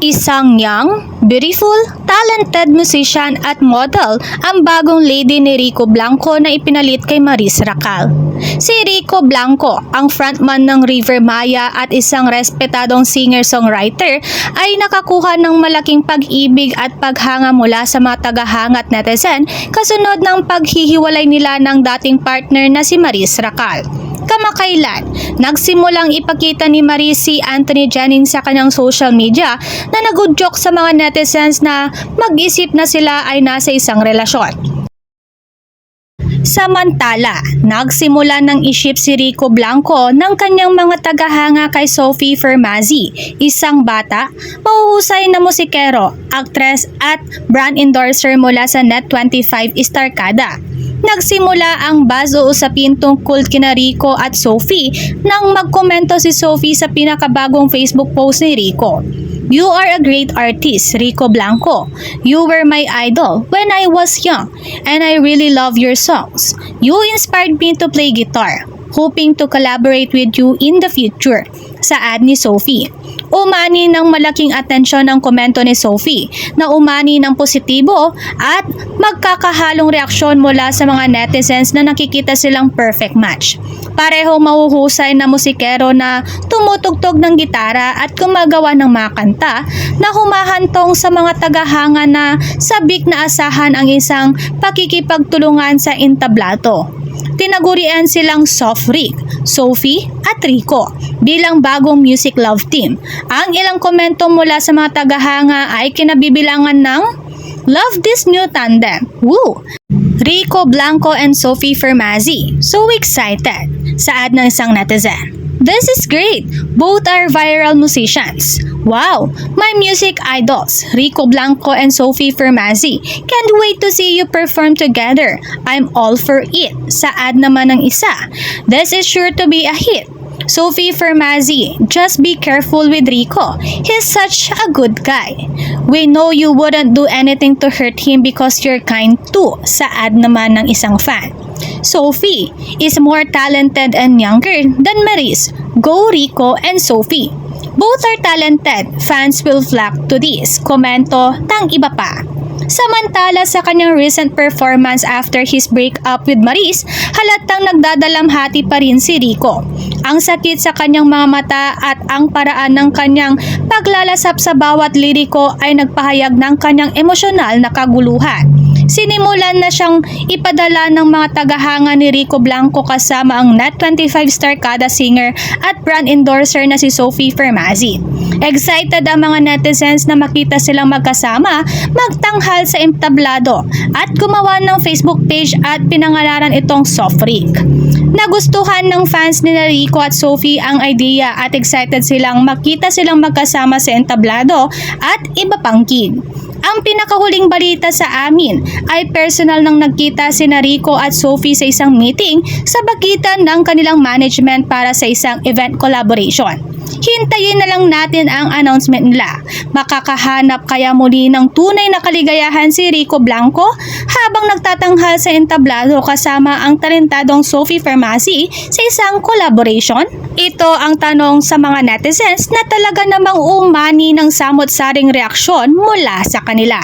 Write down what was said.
Isang young, beautiful, talented musician at model ang bagong lady ni Rico Blanco na ipinalit kay Maris Racal. Si Rico Blanco, ang frontman ng River Maya at isang respetadong singer-songwriter, ay nakakuha ng malaking pag-ibig at paghanga mula sa mga tagahanga at netizen kasunod ng paghihiwalay nila ng dating partner na si Maris Racal. Kamakailan, nagsimulang ipakita ni Maris si Anthony Jennings sa kanyang social media na nagudyok sa mga netizens na mag-isip na sila ay nasa isang relasyon. Samantala, nagsimula ng iship si Rico Blanco ng kanyang mga tagahanga kay Sophie Fermazzi, isang bata, mahuhusay na musikero, aktres at brand endorser mula sa Net25 Starkada. Nagsimula ang buzz-uusapin tungkol kina Rico at Sophie nang magkomento si Sophie sa pinakabagong Facebook post ni Rico. "You are a great artist, Rico Blanco. You were my idol when I was young and I really love your songs. You inspired me to play guitar. Hoping to collaborate with you in the future." Saad ni Sophie. Umani ng malaking atensyon ang komento ni Sophie na umani ng positibo at magkakahalong reaksyon mula sa mga netizens na nakikita silang perfect match. Parehong mahuhusay na musikero na tumutugtog ng gitara at gumagawa ng mga kanta na humahantong sa mga tagahanga na sabik na asahan ang isang pakikipagtulungan sa entablado. Tinagurian silang Soft Rick, Sophie at Rico bilang bagong music love team. Ang ilang komento mula sa mga tagahanga ay kinabibilangan ng "Love this new tandem. Woo! Rico Blanco and Sophie Fermazzi. So excited." Saad ng isang netizen. "This is great. Both are viral musicians. Wow, my music idols, Rico Blanco and Sophie Fermazzi. Can't wait to see you perform together. I'm all for it." Saad naman ng isa. "This is sure to be a hit. Sophie Fermazzi, just be careful with Rico. He's such a good guy. We know you wouldn't do anything to hurt him because you're kind too." Saad naman ng isang fan. "Sophie is more talented and younger than Maris. Go Rico and Sophie. Both are talented. Fans will flock to this." Komento ng iba pa. Samantala sa kanyang recent performance after his breakup with Maris, halatang nagdadalamhati pa rin si Rico. Ang sakit sa kanyang mga mata at ang paraan ng kanyang paglalasap sa bawat liriko ay nagpahayag ng kanyang emosyonal na kaguluhan. Sinimulan na siyang ipadala ng mga tagahanga ni Rico Blanco kasama ang Net25 Starkada singer at brand endorser na si Sophie Fermazzi. Excited ang mga netizens na makita silang magkasama, magtanghal sa entablado at gumawa ng Facebook page at pinangalanan itong Soft Rick. Nagustuhan ng fans ni Rico at Sophie ang idea at excited silang makita silang magkasama sa entablado at iba pang gig. Ang pinakahuling balita sa amin ay personal nang nagkita si Rico at Sophie sa isang meeting sa pagitan ng kanilang management para sa isang event collaboration. Hintayin na lang natin ang announcement nila. Makakahanap kaya muli ng tunay na kaligayahan si Rico Blanco habang nagtatanghal sa entablado kasama ang talentadong Sophie Fermazzi sa isang collaboration? Ito ang tanong sa mga netizens na talaga namang umani ng samot-saring reaksyon mula sa kanila.